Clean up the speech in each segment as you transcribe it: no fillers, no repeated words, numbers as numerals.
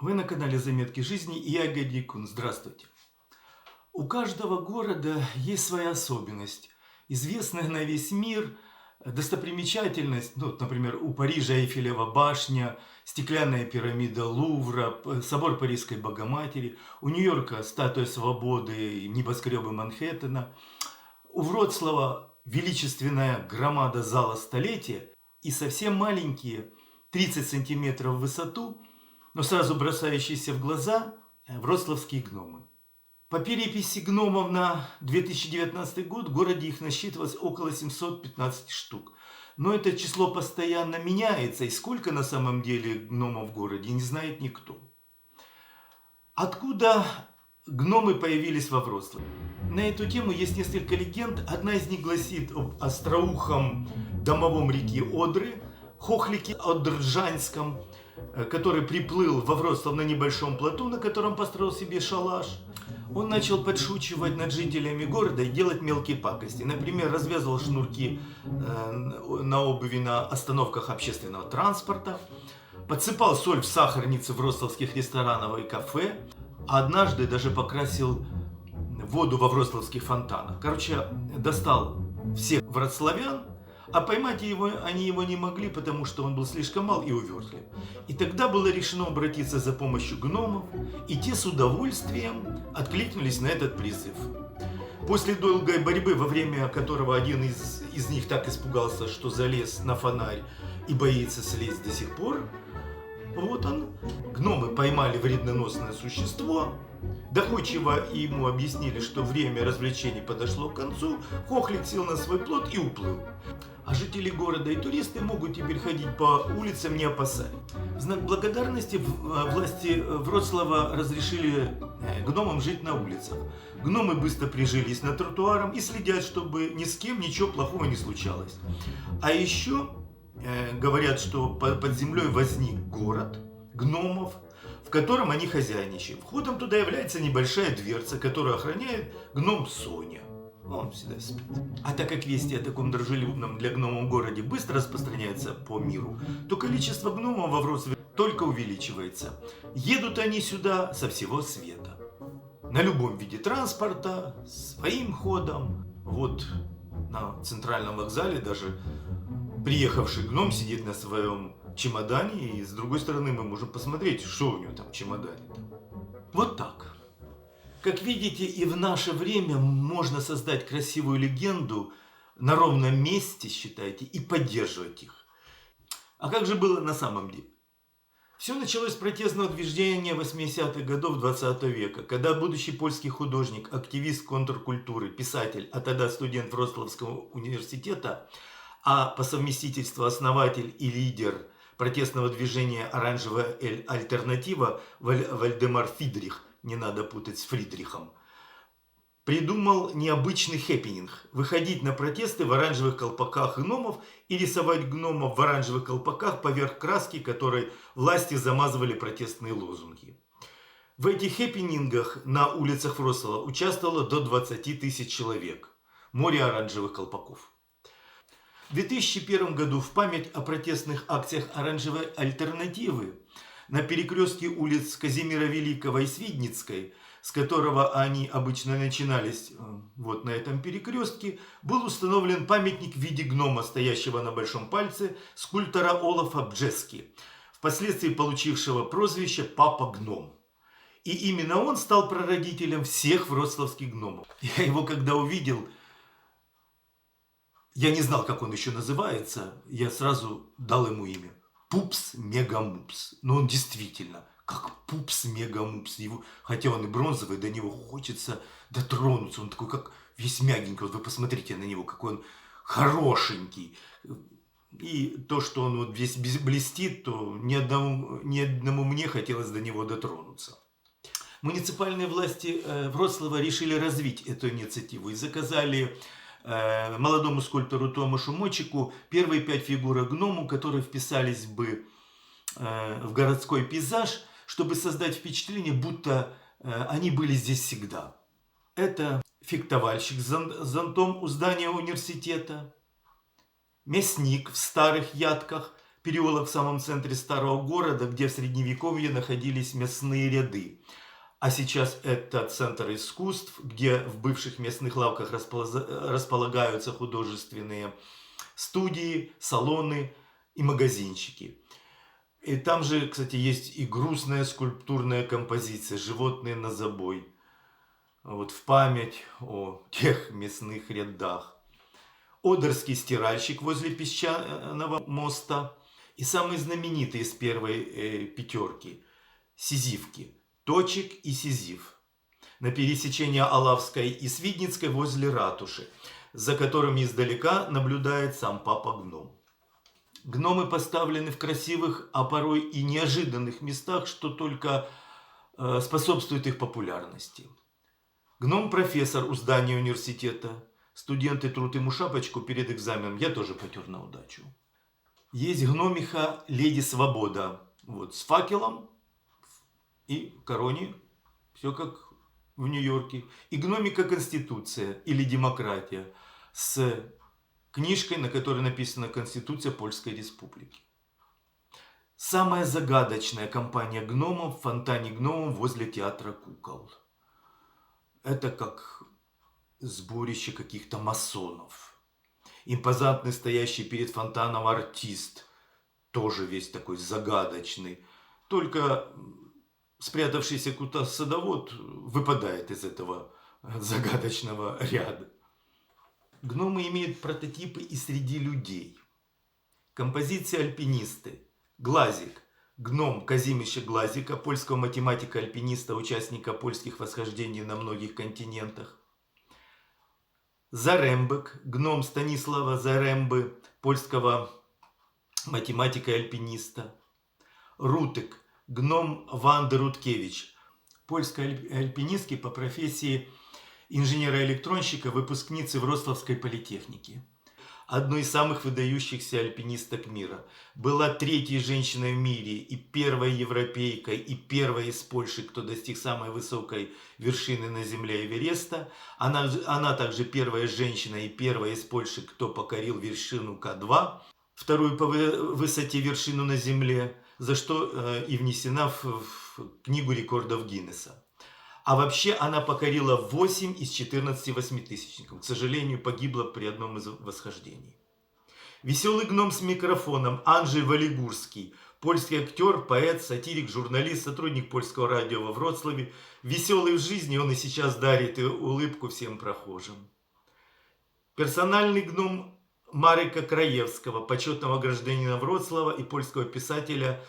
Вы на канале Заметки жизни и я Георгий Кун. Здравствуйте. У каждого города есть своя особенность, известная на весь мир достопримечательность. Ну, вот, например, у Парижа Эйфелева башня, стеклянная пирамида Лувра, собор Парижской Богоматери, у Нью-Йорка статуя свободы, небоскребы Манхэттена, у Вроцлава величественная громада зала столетия и совсем маленькие 30 сантиметров в высоту, но сразу бросающиеся в глаза вроцлавские гномы. По переписи гномов на 2019 год в городе их насчитывалось около 715 штук. Но это число постоянно меняется, и сколько на самом деле гномов в городе, не знает никто. Откуда гномы появились во Вроцлаве? На эту тему есть несколько легенд. Одна из них гласит об остроухом домовом реки Одры, хохлике Одржанском, который приплыл во Вроцлав на небольшом плоту, на котором построил себе шалаш. Он начал подшучивать над жителями города и делать мелкие пакости. Например, развязывал шнурки на обуви на остановках общественного транспорта, подсыпал соль в сахарницы вроцлавских ресторанов и кафе, а однажды даже покрасил воду во вроцлавских фонтанах. Короче, достал всех вроцлавян, а поймать они его не могли, потому что он был слишком мал и увертлив. И тогда было решено обратиться за помощью гномов, и те с удовольствием откликнулись на этот призыв. После долгой борьбы, во время которого один из них так испугался, что залез на фонарь и боится слезть до сих пор, вот он, гномы поймали вредноносное существо, доходчиво ему объяснили, что время развлечений подошло к концу, хохлик сел на свой плот и уплыл. А жители города и туристы могут теперь ходить по улицам, не опасаясь. В знак благодарности власти Вроцлава разрешили гномам жить на улицах. Гномы быстро прижились на тротуарах и следят, чтобы ни с кем ничего плохого не случалось. А еще говорят, что под землей возник город гномов, в котором они хозяйничают. Входом туда является небольшая дверца, которую охраняет гном Соня. Он всегда спит. А так как вести о таком дружелюбном для гномов городе быстро распространяется по миру, то количество гномов во Вроцлаве только увеличивается. Едут они сюда со всего света. На любом виде транспорта, своим ходом. Вот на центральном вокзале даже приехавший гном сидит на своем чемодане, и с другой стороны мы можем посмотреть, что у него там в чемодане. Вот так. Как видите, и в наше время можно создать красивую легенду на ровном месте, считайте, и поддерживать их. А как же было на самом деле? Все началось с протестного движения 80-х годов 20 века, когда будущий польский художник, активист контркультуры, писатель, а тогда студент Вроцлавского университета, а по совместительству основатель и лидер протестного движения «Оранжевая альтернатива» Вальдемар Фридрих, не надо путать с Фридрихом, придумал необычный хэппининг – выходить на протесты в оранжевых колпаках гномов и рисовать гномов в оранжевых колпаках поверх краски, которой власти замазывали протестные лозунги. В этих хэппинингах на улицах Вроцлава участвовало до 20 тысяч человек. Море оранжевых колпаков. В 2001 году в память о протестных акциях «Оранжевой альтернативы» на перекрестке улиц Казимира Великого и Свидницкой, с которого они обычно начинались вот на этом перекрестке, был установлен памятник в виде гнома, стоящего на большом пальце, скульптора Олафа Бджески, впоследствии получившего прозвище «Папа Гном». И именно он стал прародителем всех вроцлавских гномов. Я его когда увидел, я не знал, как он еще называется, я сразу дал ему имя. Пупс Мегамупс. Но он действительно, как Пупс Мегамупс. Хотя он и бронзовый, до него хочется дотронуться. Он такой, как весь мягенький. Вот вы посмотрите на него, какой он хорошенький. И то, что он вот весь блестит, то ни одному мне хотелось до него дотронуться. Муниципальные власти Вроцлава решили развить эту инициативу и заказали молодому скульптору Томашу Мочику первые 5 фигурок гному, которые вписались бы в городской пейзаж, чтобы создать впечатление, будто они были здесь всегда. Это фехтовальщик с зонтом у здания университета, мясник в старых ядках, переулок в самом центре старого города, где в средневековье находились мясные ряды. А сейчас это центр искусств, где в бывших мясных лавках располагаются художественные студии, салоны и магазинчики. И там же, кстати, есть и грустная скульптурная композиция «Животные на забой». Вот в память о тех мясных рядах. Одерский стиральщик возле Песчаного моста. И самые знаменитые из первой пятерки – Сизифки. Точек и Сизиф. На пересечении Алавской и Свидницкой возле ратуши, за которыми издалека наблюдает сам Папа Гном. Гномы поставлены в красивых, а порой и неожиданных местах, что только способствует их популярности. Гном-профессор у здания университета. Студенты трут ему шапочку перед экзаменом. Я тоже потер на удачу. Есть гномиха Леди Свобода. Вот, с факелом и короне. Все как в Нью-Йорке. И гномика Конституция или Демократия. С книжкой, на которой написана Конституция Польской Республики. Самая загадочная компания гномов в фонтане гномов возле театра кукол. Это как сборище каких-то масонов. Импозантный, стоящий перед фонтаном артист, тоже весь такой загадочный. Только спрятавшийся куда-то садовод выпадает из этого загадочного ряда. Гномы имеют прототипы и среди людей. Композиции альпинисты. Глазик. Гном Казимирза Глазика, польского математика-альпиниста, участника польских восхождений на многих континентах. Зарембек. Гном Станислава Зарембы, польского математика и альпиниста. Рутек. Гном Ванды Руткевич, польской альпинистки по профессии инженера-электронщика, выпускницы Вроцлавской политехники. Одной из самых выдающихся альпинисток мира. Была третьей женщиной в мире и первой европейкой, и первой из Польши, кто достиг самой высокой вершины на земле Эвереста. Она также первая женщина и первая из Польши, кто покорил вершину К2, вторую по высоте вершину на земле, за что и внесена в книгу рекордов Гиннесса. А вообще она покорила 8 из 14 восьмитысячников. К сожалению, погибла при одном из восхождений. Веселый гном с микрофоном Анджей Валигурский. Польский актер, поэт, сатирик, журналист, сотрудник польского радио во Вроцлаве. Веселый в жизни, он и сейчас дарит улыбку всем прохожим. Персональный гном Марека Краевского, почетного гражданина Вроцлава и польского писателя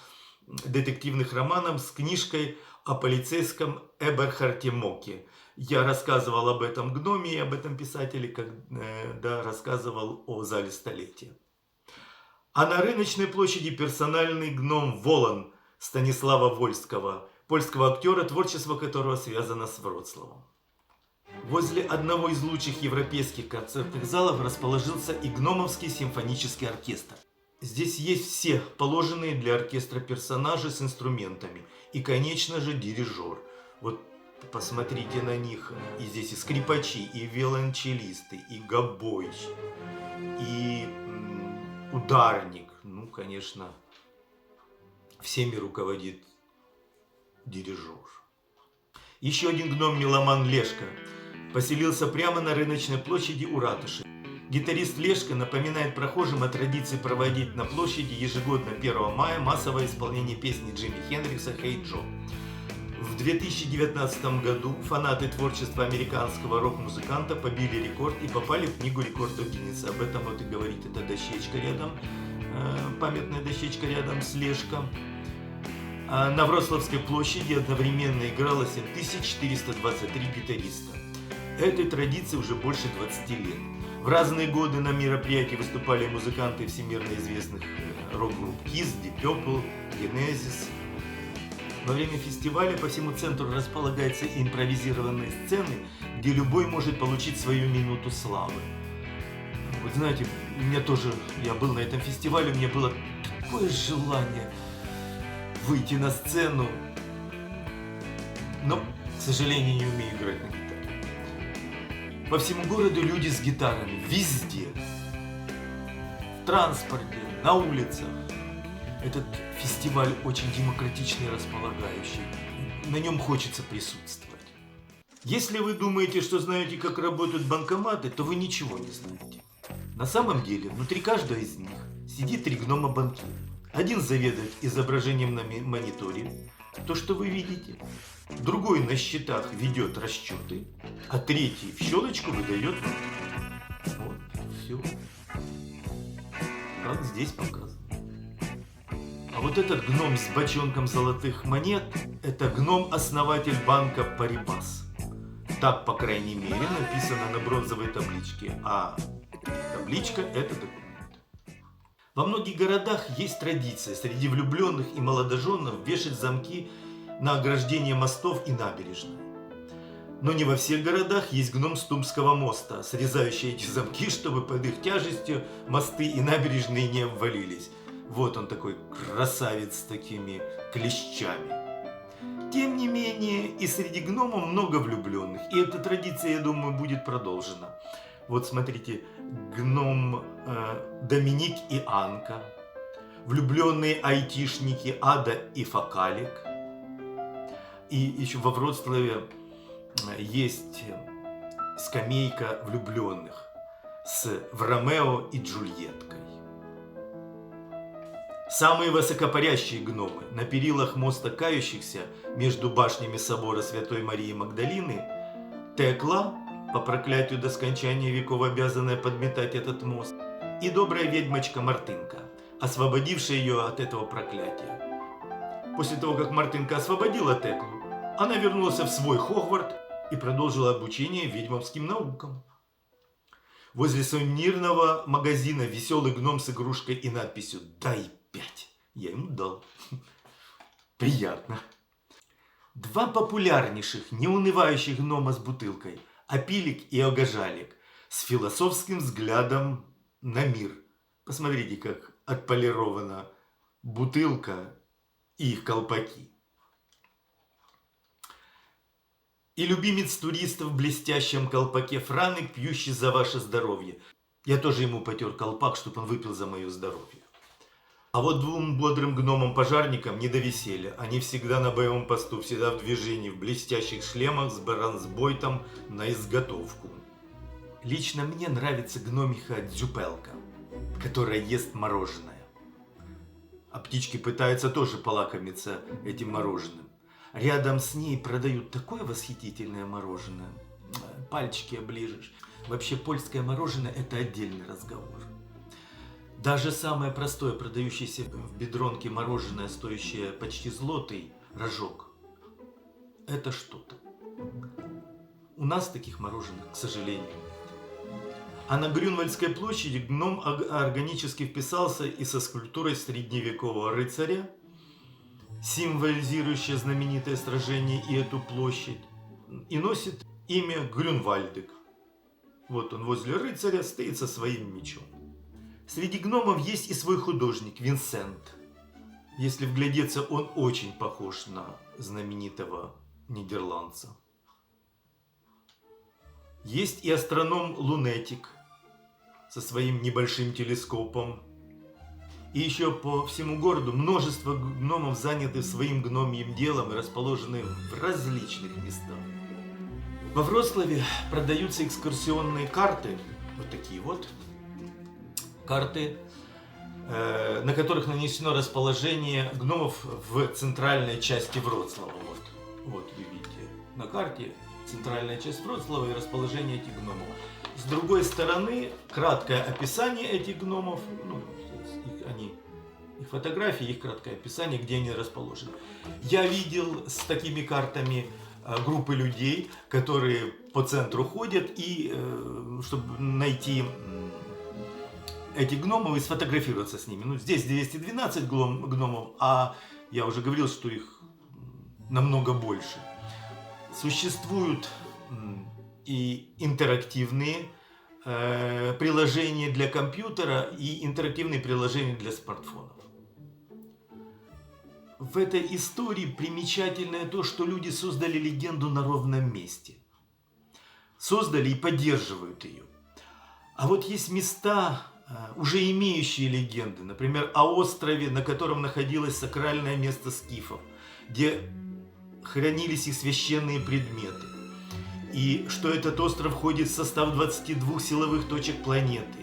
детективных романов с книжкой о полицейском Эберхарте Моке. Я рассказывал об этом гноме и об этом писателе, когда рассказывал о зале столетия. А на рыночной площади персональный гном Волан Станислава Вольского, польского актера, творчество которого связано с Вроцлавом. Возле одного из лучших европейских концертных залов расположился и гномовский симфонический оркестр. Здесь есть все положенные для оркестра персонажи с инструментами. И, конечно же, дирижер. Вот посмотрите на них. И здесь и скрипачи, и виолончелисты, и гобой, и ударник. Ну, конечно, всеми руководит дирижер. Еще один гном-меломан Лешка поселился прямо на рыночной площади у ратуши. Гитарист Лешка напоминает прохожим о традиции проводить на площади ежегодно 1 мая массовое исполнение песни Джимми Хендрикса «Hey Joe». В 2019 году фанаты творчества американского рок-музыканта побили рекорд и попали в книгу рекордов Гиннесса. Об этом вот и говорит эта дощечка рядом, памятная дощечка рядом с Лешком. На Вроцлавской площади одновременно играло 7423 гитариста. Этой традиции уже больше 20 лет. В разные годы на мероприятии выступали музыканты всемирно известных рок-групп Kiss, Deep Purple, Genesis. Во время фестиваля по всему центру располагаются импровизированные сцены, где любой может получить свою минуту славы. Вот знаете, я был на этом фестивале, у меня было такое желание выйти на сцену, но, к сожалению, не умею играть на гитаре. По всему городу люди с гитарами, везде. В транспорте, на улицах. Этот фестиваль очень демократичный и располагающий. На нем хочется присутствовать. Если вы думаете, что знаете, как работают банкоматы, то вы ничего не знаете. На самом деле, внутри каждого из них сидит 3 гнома-банкира. Один заведует изображением на мониторе, то, что вы видите. Другой на счетах ведет расчеты, а третий в щелочку выдает вам. Вот, все. Как здесь показано. А вот этот гном с бочонком золотых монет – это гном-основатель банка Парибас. Так, по крайней мере, написано на бронзовой табличке, а табличка – это документ. Во многих городах есть традиция среди влюбленных и молодоженов вешать замки на ограждение мостов и набережных. Но не во всех городах есть гном с Тумского моста, срезающий эти замки, чтобы под их тяжестью мосты и набережные не обвалились. Вот он такой красавец с такими клещами. Тем не менее, и среди гномов много влюбленных, и эта традиция, я думаю, будет продолжена. Вот смотрите, гном Доминик и Анка, влюбленные айтишники Ада и Факалик. И еще во Вроцлаве есть скамейка влюбленных с Ромео и Джульетткой. Самые высокопарящие гномы на перилах моста кающихся между башнями собора Святой Марии Магдалины Текла, по проклятию до скончания веков обязанная подметать этот мост, и добрая ведьмочка Мартынка, освободившая ее от этого проклятия. После того, как Мартынка освободила Теклу, она вернулась в свой Хогвартс и продолжила обучение ведьмовским наукам. Возле сувенирного магазина веселый гном с игрушкой и надписью «Дай 5». Я ему дал. Приятно. 2 популярнейших, неунывающих гнома с бутылкой – Апилик и Огажалик, с философским взглядом на мир. Посмотрите, как отполирована бутылка и их колпаки. И любимец туристов в блестящем колпаке Франик, пьющий за ваше здоровье. Я тоже ему потер колпак, чтобы он выпил за мое здоровье. А вот 2 бодрым гномам-пожарникам не до веселья. Они всегда на боевом посту, всегда в движении, в блестящих шлемах с бронзбойтом на изготовку. Лично мне нравится гномиха Дзюпелка, которая ест мороженое. А птички пытаются тоже полакомиться этим мороженым. Рядом с ней продают такое восхитительное мороженое. Пальчики оближешь. Вообще польское мороженое – это отдельный разговор. Даже самое простое, продающееся в бедронке мороженое, стоящее почти злотый рожок – это что-то. У нас таких мороженых, к сожалению, нет. А на Грюнвальдской площади гном органически вписался и со скульптурой средневекового рыцаря, символизирующее знаменитое сражение и эту площадь, и носит имя Грюнвальдик. Вот он возле рыцаря стоит со своим мечом. Среди гномов есть и свой художник Винсент. Если вглядеться, он очень похож на знаменитого нидерландца. Есть и астроном Лунетик со своим небольшим телескопом. И еще по всему городу множество гномов заняты своим гномьим делом и расположены в различных местах. Во Вроцлаве продаются экскурсионные карты, вот такие вот карты, на которых нанесено расположение гномов в центральной части Вроцлава. Вот вы видите на карте центральная часть Вроцлава и расположение этих гномов. С другой стороны, краткое описание этих гномов, их фотографии, их краткое описание, где они расположены. Я видел с такими картами группы людей, которые по центру ходят, и чтобы найти этих гномов и сфотографироваться с ними. Здесь 212 гномов, а я уже говорил, что их намного больше. Существуют и интерактивные приложения для компьютера, и интерактивные приложения для смартфонов. В этой истории примечательное то, что люди создали легенду на ровном месте. Создали и поддерживают ее. А вот есть места, уже имеющие легенды. Например, о острове, на котором находилось сакральное место скифов, где хранились их священные предметы. И что этот остров входит в состав 22 силовых точек планеты.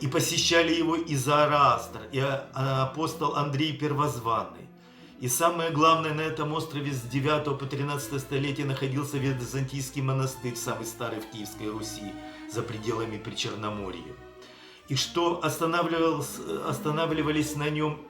И посещали его и Зороастр, и апостол Андрей Первозванный. И самое главное, на этом острове с 9 по 13 столетие находился Византийский монастырь, самый старый в Киевской Руси, за пределами Причерноморья. И что останавливались на нем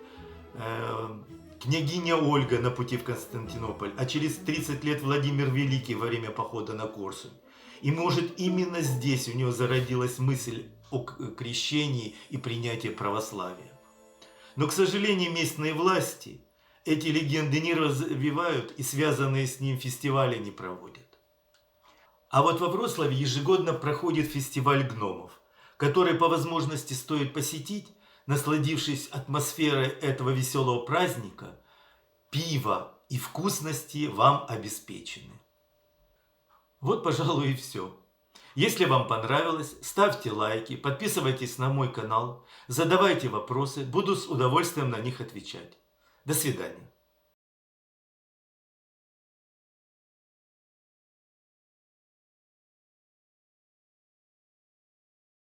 княгиня Ольга на пути в Константинополь, а через 30 лет Владимир Великий во время похода на Корсунь. И может именно здесь у него зародилась мысль о крещении и принятии православия. Но, к сожалению, местные власти эти легенды не развивают и связанные с ним фестивали не проводят. А вот во Вроцлаве ежегодно проходит фестиваль гномов, который по возможности стоит посетить, насладившись атмосферой этого веселого праздника. Пиво и вкусности вам обеспечены. Вот, пожалуй, и все. Если вам понравилось, ставьте лайки, подписывайтесь на мой канал, задавайте вопросы, буду с удовольствием на них отвечать. До свидания.